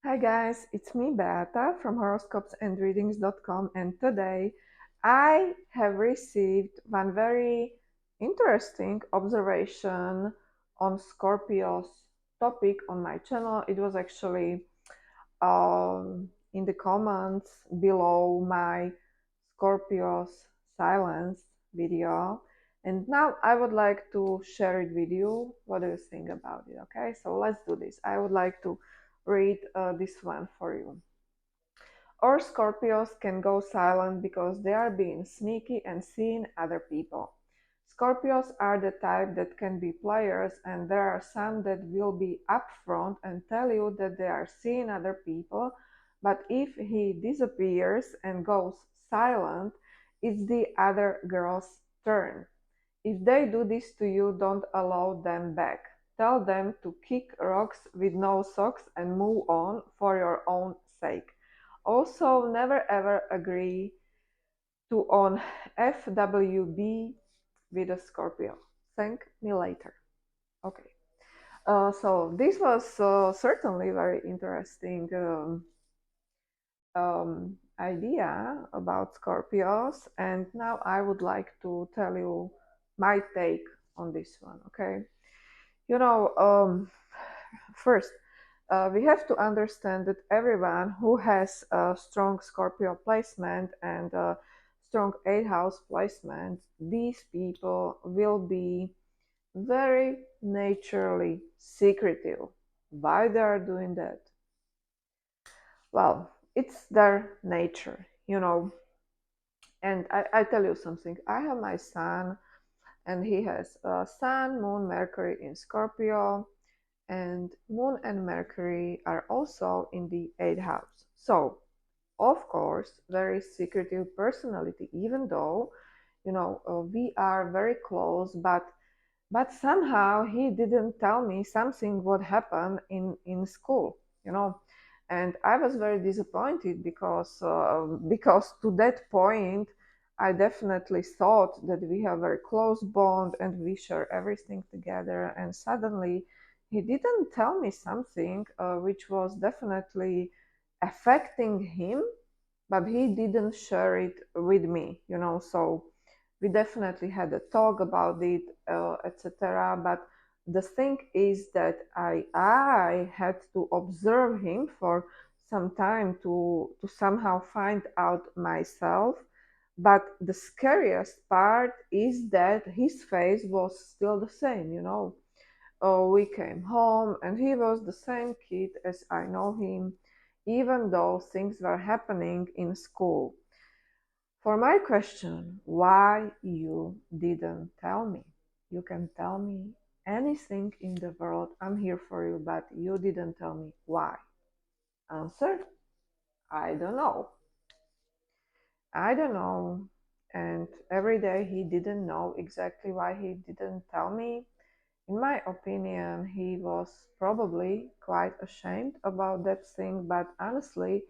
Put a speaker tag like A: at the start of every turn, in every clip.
A: Hi guys, it's me Beata from horoscopes and readings.com, and today I have received one very interesting observation on Scorpio's topic on my channel. It was actually in the comments below my Scorpio's silence video, and now I would like to share it with you. What do you think about it? Okay, so let's do this. I would like to read this one for you. Or Scorpios can go silent because they are being sneaky and seeing other people. Scorpios are the type that can be players, and there are some that will be upfront and tell you that they are seeing other people, but if he disappears and goes silent, it's the other girl's turn. If they do this to you, don't allow them back. Tell them to kick rocks with no socks and move on for your own sake. Also, never ever agree to on FWB with a Scorpio. Thank me later. Okay. So this was certainly very interesting idea about Scorpios, and now I would like to tell you my take on this one. Okay, you know, first we have to understand that everyone who has a strong Scorpio placement and a strong 8th house placement, these people will be very naturally secretive. Why they are doing that? Well, it's their nature, you know. And I tell you something. I have my son, and he has Sun, Moon, Mercury in Scorpio, and Moon and Mercury are also in the 8th house. So, of course, very secretive personality, even though, we are very close, but somehow he didn't tell me something what happened in school, you know. And I was very disappointed because to that point I definitely thought that we have a very close bond and we share everything together, and suddenly he didn't tell me something which was definitely affecting him, but he didn't share it with me, you know. So we definitely had a talk about it, etc. But the thing is that I had to observe him for some time to somehow find out myself. But the scariest part is that his face was still the same, you know. We came home and he was the same kid as I know him, even though things were happening in school. For my question, why you didn't tell me? You can tell me anything in the world. I'm here for you, but you didn't tell me why. Answer, I don't know. I don't know. And every day he didn't know exactly why he didn't tell me. In my opinion, he was probably quite ashamed about that thing, but honestly,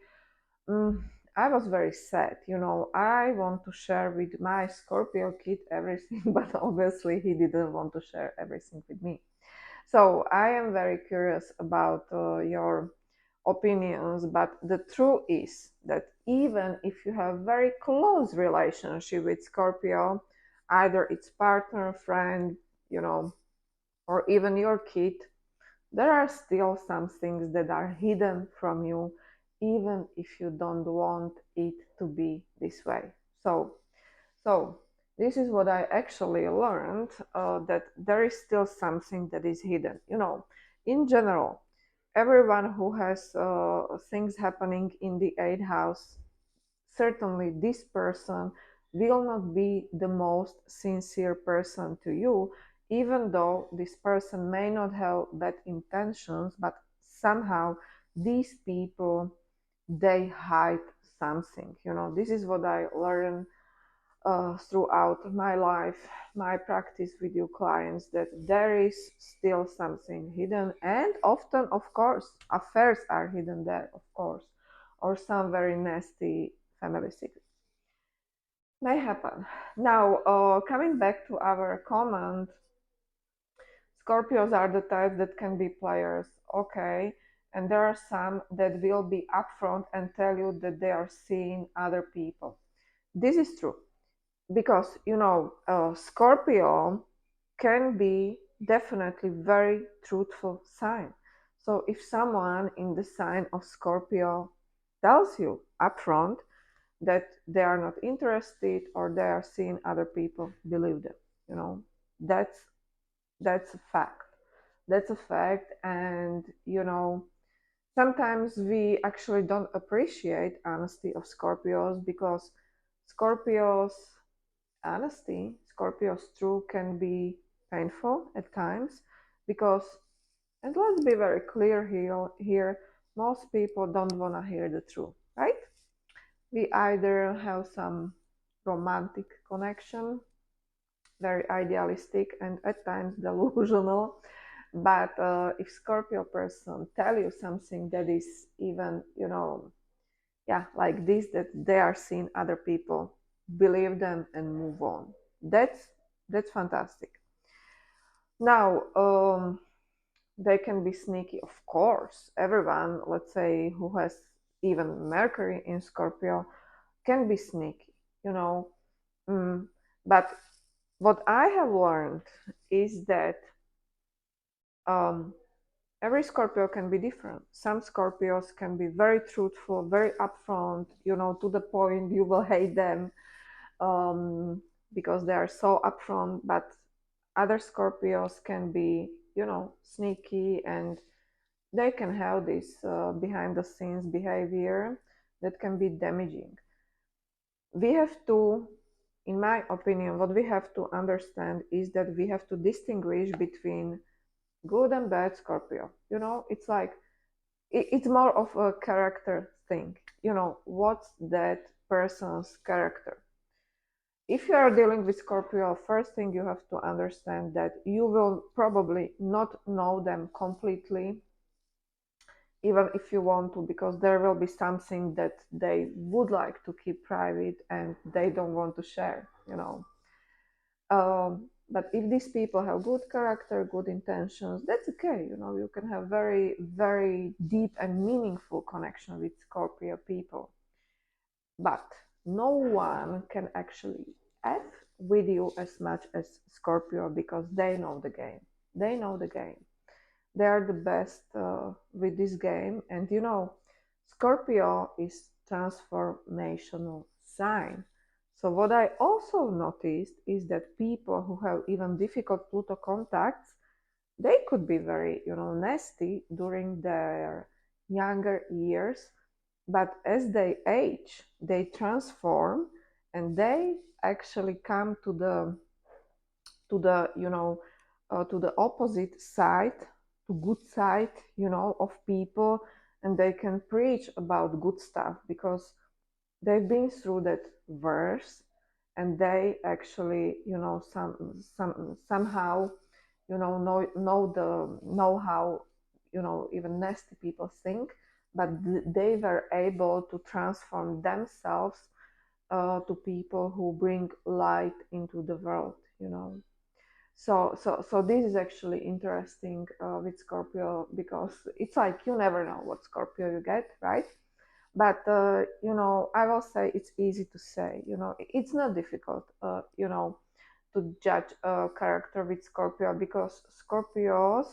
A: Mm, I was very sad. You know, I want to share with my Scorpio kid everything, but obviously he didn't want to share everything with me. So I am very curious about your opinions, but the truth is that even if you have very close relationship with Scorpio, either it's partner, friend, you know, or even your kid, there are still some things that are hidden from you, even if you don't want it to be this way. So this is what I actually learned, that there is still something that is hidden. You know, in general, everyone who has things happening in the 8th house, certainly this person will not be the most sincere person to you, even though this person may not have bad intentions, but somehow these people, they hide something. You know, this is what I learned throughout my life, my practice with you clients, that there is still something hidden, and often, of course, affairs are hidden there, of course, or some very nasty family secrets may happen. Now, coming back to our comment, Scorpios are the type that can be players. Okay, and there are some that will be upfront and tell you that they are seeing other people. This is true because Scorpio can be definitely very truthful sign. So if someone in the sign of Scorpio tells you upfront that they are not interested or they are seeing other people, believe them. You know, that's that's a fact. That's a fact, and sometimes we actually don't appreciate honesty of Scorpios because Scorpios honesty, Scorpio's truth can be painful at times because, and let's be very clear here, most people don't want to hear the truth, right? We either have some romantic connection, very idealistic and at times delusional, but if Scorpio person tell you something that is even, yeah, like this, that they are seeing other people, believe them and move on. That's fantastic. Now, they can be sneaky, of course. Everyone, let's say, who has even Mercury in Scorpio, can be sneaky, you know. Mm, but what I have learned is that um, every Scorpio can be different. Some Scorpios can be very truthful, very upfront, to the point you will hate them because they are so upfront. But other Scorpios can be, sneaky, and they can have this behind the scenes behavior that can be damaging. We have to, in my opinion, what we have to understand is that we have to distinguish between good and bad Scorpio. It's like it's more of a character thing. What's that person's character? If you are dealing with Scorpio, first thing you have to understand that you will probably not know them completely, even if you want to, because there will be something that they would like to keep private and they don't want to share. But if these people have good character, good intentions, that's okay. You can have very, very deep and meaningful connection with Scorpio people. But no one can actually F with you as much as Scorpio because they know the game. They know the game. They are the best with this game. And Scorpio is transformational sign. So what I also noticed is that people who have even difficult Pluto contacts, they could be very, nasty during their younger years, but as they age, they transform and they actually come to the opposite side, to good side, of people, and they can preach about good stuff because they've been through that verse, and they actually, somehow, know how, even nasty people think, but they were able to transform themselves to people who bring light into the world. So this is actually interesting with Scorpio because it's like you never know what Scorpio you get, right? But I will say it's easy to say. It's not difficult. To judge a character with Scorpio because Scorpios,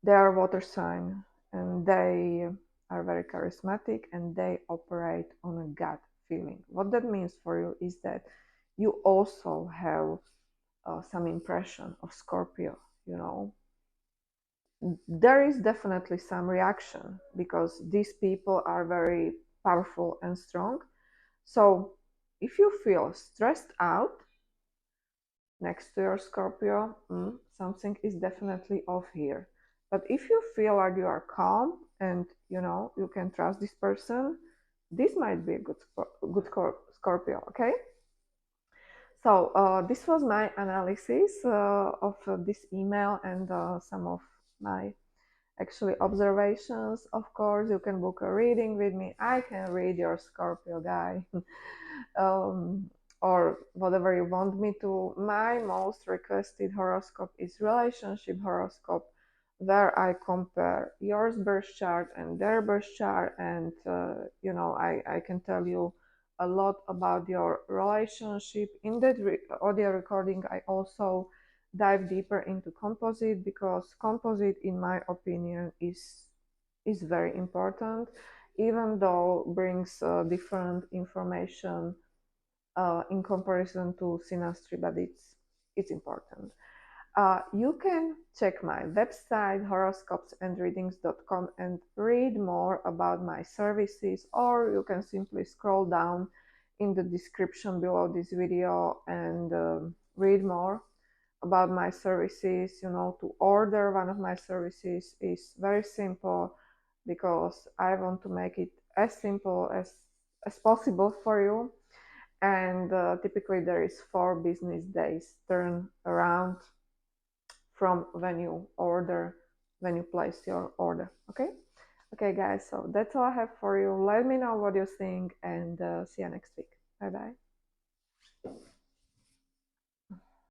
A: they are water sign and they are very charismatic and they operate on a gut feeling. What that means for you is that you also have some impression of Scorpio, There is definitely some reaction because these people are very powerful and strong. So if you feel stressed out next to your Scorpio, something is definitely off here. But if you feel like you are calm and you can trust this person, this might be a good Scorpio, okay? So this was my analysis of this email and some of my actually observations. Of course, you can book a reading with me. I can read your Scorpio guy. um, or whatever you want me to. My most requested horoscope is relationship horoscope. where I compare your birth chart and their birth chart, and I can tell you a lot about your relationship. In that audio recording, I also dive deeper into composite, because composite, in my opinion, is very important, even though brings different information in comparison to synastry, but it's important. You can check my website horoscopesandreadings.com and read more about my services, or you can simply scroll down in the description below this video and read more about my services. To order one of my services is very simple, because I want to make it as simple as possible for you. And typically there is 4 business days turn around from when you place your order. Okay guys, so that's all I have for you. Let me know what you think, and see you next week. Bye bye.